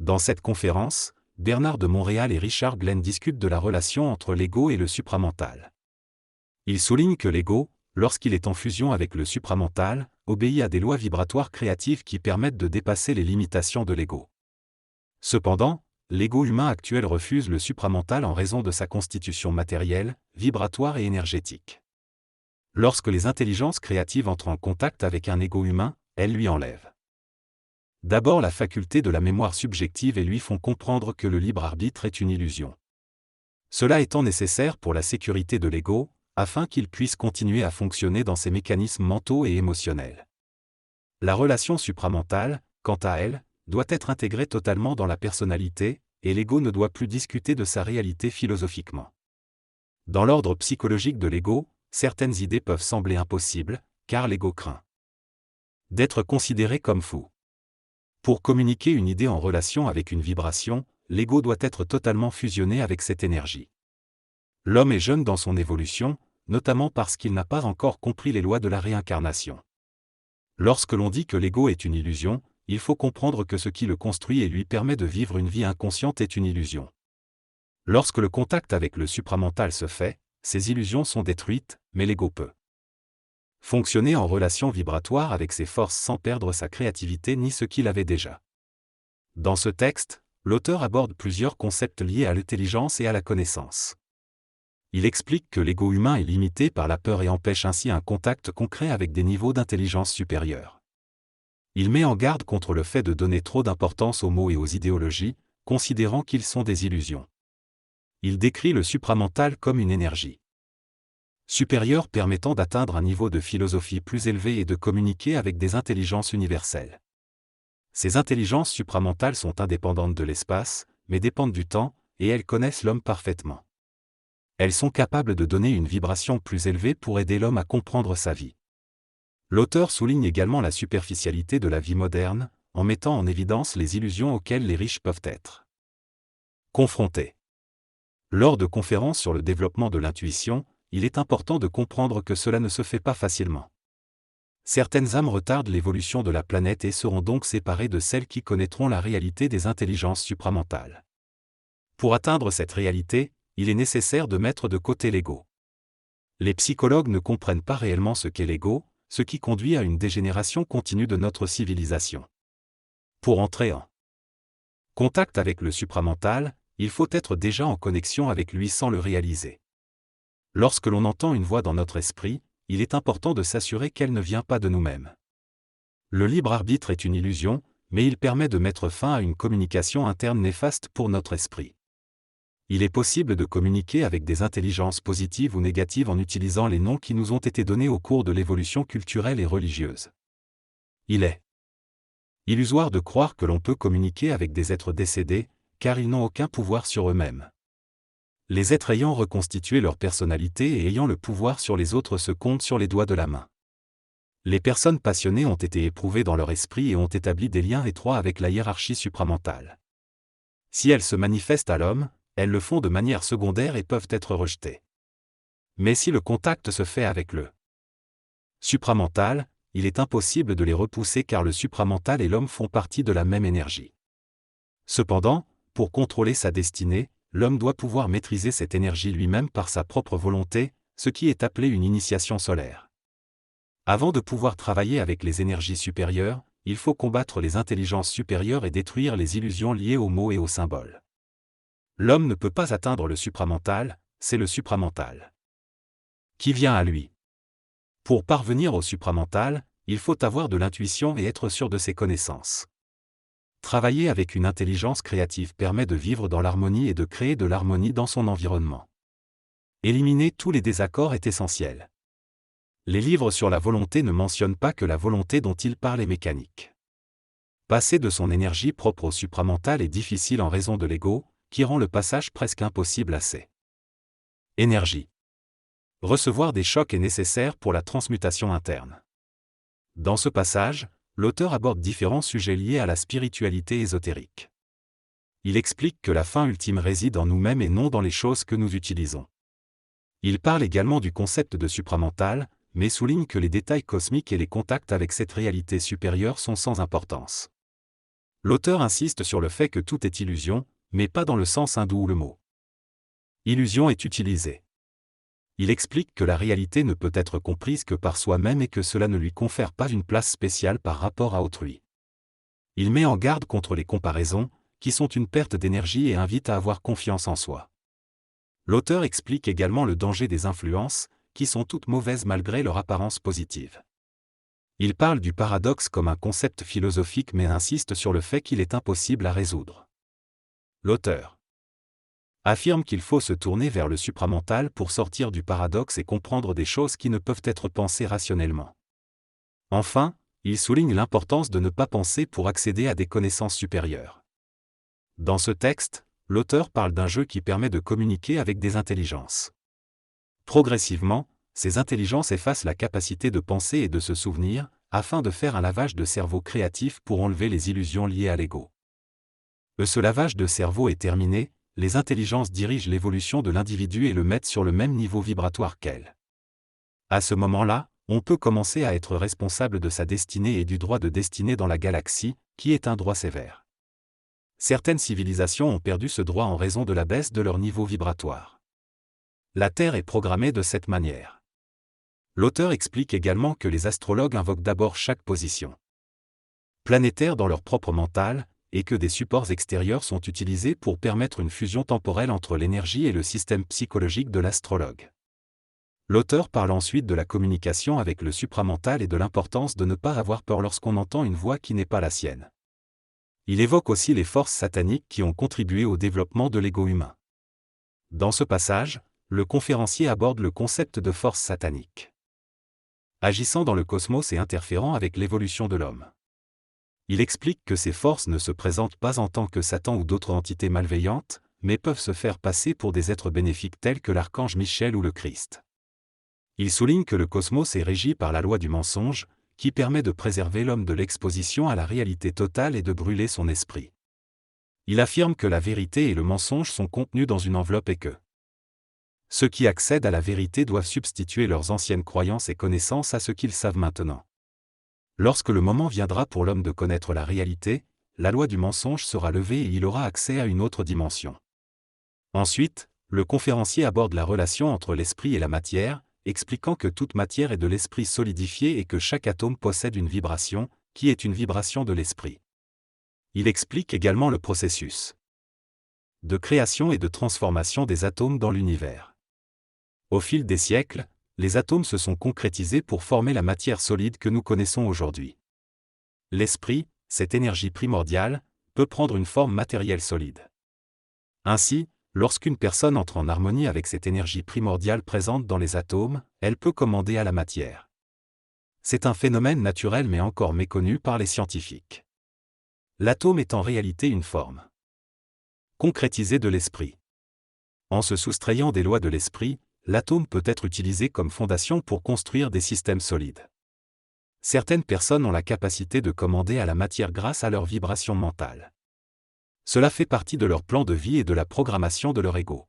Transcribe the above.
Dans cette conférence, Bernard de Montréal et Richard Glenn discutent de la relation entre l'ego et le supramental. Ils soulignent que l'ego, lorsqu'il est en fusion avec le supramental, obéit à des lois vibratoires créatives qui permettent de dépasser les limitations de l'ego. Cependant, l'ego humain actuel refuse le supramental en raison de sa constitution matérielle, vibratoire et énergétique. Lorsque les intelligences créatives entrent en contact avec un ego humain, elles lui enlèvent d'abord la faculté de la mémoire subjective et lui font comprendre que le libre arbitre est une illusion. Cela étant nécessaire pour la sécurité de l'ego, afin qu'il puisse continuer à fonctionner dans ses mécanismes mentaux et émotionnels. La relation supramentale, quant à elle, doit être intégrée totalement dans la personnalité, et l'ego ne doit plus discuter de sa réalité philosophiquement. Dans l'ordre psychologique de l'ego, certaines idées peuvent sembler impossibles, car l'ego craint d'être considéré comme fou. Pour communiquer une idée en relation avec une vibration, l'ego doit être totalement fusionné avec cette énergie. L'homme est jeune dans son évolution, notamment parce qu'il n'a pas encore compris les lois de la réincarnation. Lorsque l'on dit que l'ego est une illusion, il faut comprendre que ce qui le construit et lui permet de vivre une vie inconsciente est une illusion. Lorsque le contact avec le supramental se fait, ces illusions sont détruites, mais l'ego peut fonctionner en relation vibratoire avec ses forces sans perdre sa créativité ni ce qu'il avait déjà. Dans ce texte, l'auteur aborde plusieurs concepts liés à l'intelligence et à la connaissance. Il explique que l'ego humain est limité par la peur et empêche ainsi un contact concret avec des niveaux d'intelligence supérieurs. Il met en garde contre le fait de donner trop d'importance aux mots et aux idéologies, considérant qu'ils sont des illusions. Il décrit le supramental comme une énergie supérieure permettant d'atteindre un niveau de philosophie plus élevé et de communiquer avec des intelligences universelles. Ces intelligences supramentales sont indépendantes de l'espace, mais dépendent du temps, et elles connaissent l'homme parfaitement. Elles sont capables de donner une vibration plus élevée pour aider l'homme à comprendre sa vie. L'auteur souligne également la superficialité de la vie moderne, en mettant en évidence les illusions auxquelles les riches peuvent être confrontés. Lors de conférences sur le développement de l'intuition, il est important de comprendre que cela ne se fait pas facilement. Certaines âmes retardent l'évolution de la planète et seront donc séparées de celles qui connaîtront la réalité des intelligences supramentales. Pour atteindre cette réalité, il est nécessaire de mettre de côté l'ego. Les psychologues ne comprennent pas réellement ce qu'est l'ego, ce qui conduit à une dégénération continue de notre civilisation. Pour entrer en contact avec le supramental, il faut être déjà en connexion avec lui sans le réaliser. Lorsque l'on entend une voix dans notre esprit, il est important de s'assurer qu'elle ne vient pas de nous-mêmes. Le libre arbitre est une illusion, mais il permet de mettre fin à une communication interne néfaste pour notre esprit. Il est possible de communiquer avec des intelligences positives ou négatives en utilisant les noms qui nous ont été donnés au cours de l'évolution culturelle et religieuse. Il est illusoire de croire que l'on peut communiquer avec des êtres décédés, car ils n'ont aucun pouvoir sur eux-mêmes. Les êtres ayant reconstitué leur personnalité et ayant le pouvoir sur les autres se comptent sur les doigts de la main. Les personnes passionnées ont été éprouvées dans leur esprit et ont établi des liens étroits avec la hiérarchie supramentale. Si elles se manifestent à l'homme, elles le font de manière secondaire et peuvent être rejetées. Mais si le contact se fait avec le supramental, il est impossible de les repousser car le supramental et l'homme font partie de la même énergie. Cependant, pour contrôler sa destinée, l'homme doit pouvoir maîtriser cette énergie lui-même par sa propre volonté, ce qui est appelé une initiation solaire. Avant de pouvoir travailler avec les énergies supérieures, il faut combattre les intelligences supérieures et détruire les illusions liées aux mots et aux symboles. L'homme ne peut pas atteindre le supramental, c'est le supramental qui vient à lui. Pour parvenir au supramental, il faut avoir de l'intuition et être sûr de ses connaissances. Travailler avec une intelligence créative permet de vivre dans l'harmonie et de créer de l'harmonie dans son environnement. Éliminer tous les désaccords est essentiel. Les livres sur la volonté ne mentionnent pas que la volonté dont ils parlent est mécanique. Passer de son énergie propre au supramental est difficile en raison de l'ego, qui rend le passage presque impossible à ces énergies. Recevoir des chocs est nécessaire pour la transmutation interne. Dans ce passage, l'auteur aborde différents sujets liés à la spiritualité ésotérique. Il explique que la fin ultime réside en nous-mêmes et non dans les choses que nous utilisons. Il parle également du concept de supramental, mais souligne que les détails cosmiques et les contacts avec cette réalité supérieure sont sans importance. L'auteur insiste sur le fait que tout est illusion, mais pas dans le sens hindou où le mot illusion est utilisé. Il explique que la réalité ne peut être comprise que par soi-même et que cela ne lui confère pas une place spéciale par rapport à autrui. Il met en garde contre les comparaisons, qui sont une perte d'énergie et invite à avoir confiance en soi. L'auteur explique également le danger des influences, qui sont toutes mauvaises malgré leur apparence positive. Il parle du paradoxe comme un concept philosophique mais insiste sur le fait qu'il est impossible à résoudre. L'auteur affirme qu'il faut se tourner vers le supramental pour sortir du paradoxe et comprendre des choses qui ne peuvent être pensées rationnellement. Enfin, il souligne l'importance de ne pas penser pour accéder à des connaissances supérieures. Dans ce texte, l'auteur parle d'un jeu qui permet de communiquer avec des intelligences. Progressivement, ces intelligences effacent la capacité de penser et de se souvenir, afin de faire un lavage de cerveau créatif pour enlever les illusions liées à l'ego. Ce lavage de cerveau est terminé, les intelligences dirigent l'évolution de l'individu et le mettent sur le même niveau vibratoire qu'elle. À ce moment-là, on peut commencer à être responsable de sa destinée et du droit de destinée dans la galaxie, qui est un droit sévère. Certaines civilisations ont perdu ce droit en raison de la baisse de leur niveau vibratoire. La Terre est programmée de cette manière. L'auteur explique également que les astrologues invoquent d'abord chaque position planétaire dans leur propre mental, et que des supports extérieurs sont utilisés pour permettre une fusion temporelle entre l'énergie et le système psychologique de l'astrologue. L'auteur parle ensuite de la communication avec le supramental et de l'importance de ne pas avoir peur lorsqu'on entend une voix qui n'est pas la sienne. Il évoque aussi les forces sataniques qui ont contribué au développement de l'ego humain. Dans ce passage, le conférencier aborde le concept de force satanique, agissant dans le cosmos et interférant avec l'évolution de l'homme. Il explique que ces forces ne se présentent pas en tant que Satan ou d'autres entités malveillantes, mais peuvent se faire passer pour des êtres bénéfiques tels que l'archange Michel ou le Christ. Il souligne que le cosmos est régi par la loi du mensonge, qui permet de préserver l'homme de l'exposition à la réalité totale et de brûler son esprit. Il affirme que la vérité et le mensonge sont contenus dans une enveloppe et que ceux qui accèdent à la vérité doivent substituer leurs anciennes croyances et connaissances à ce qu'ils savent maintenant. Lorsque le moment viendra pour l'homme de connaître la réalité, la loi du mensonge sera levée et il aura accès à une autre dimension. Ensuite, le conférencier aborde la relation entre l'esprit et la matière, expliquant que toute matière est de l'esprit solidifié et que chaque atome possède une vibration, qui est une vibration de l'esprit. Il explique également le processus de création et de transformation des atomes dans l'univers. Au fil des siècles, les atomes se sont concrétisés pour former la matière solide que nous connaissons aujourd'hui. L'esprit, cette énergie primordiale, peut prendre une forme matérielle solide. Ainsi, lorsqu'une personne entre en harmonie avec cette énergie primordiale présente dans les atomes, elle peut commander à la matière. C'est un phénomène naturel mais encore méconnu par les scientifiques. L'atome est en réalité une forme concrétisée de l'esprit. En se soustrayant des lois de l'esprit, l'atome peut être utilisé comme fondation pour construire des systèmes solides. Certaines personnes ont la capacité de commander à la matière grâce à leur vibration mentale. Cela fait partie de leur plan de vie et de la programmation de leur ego.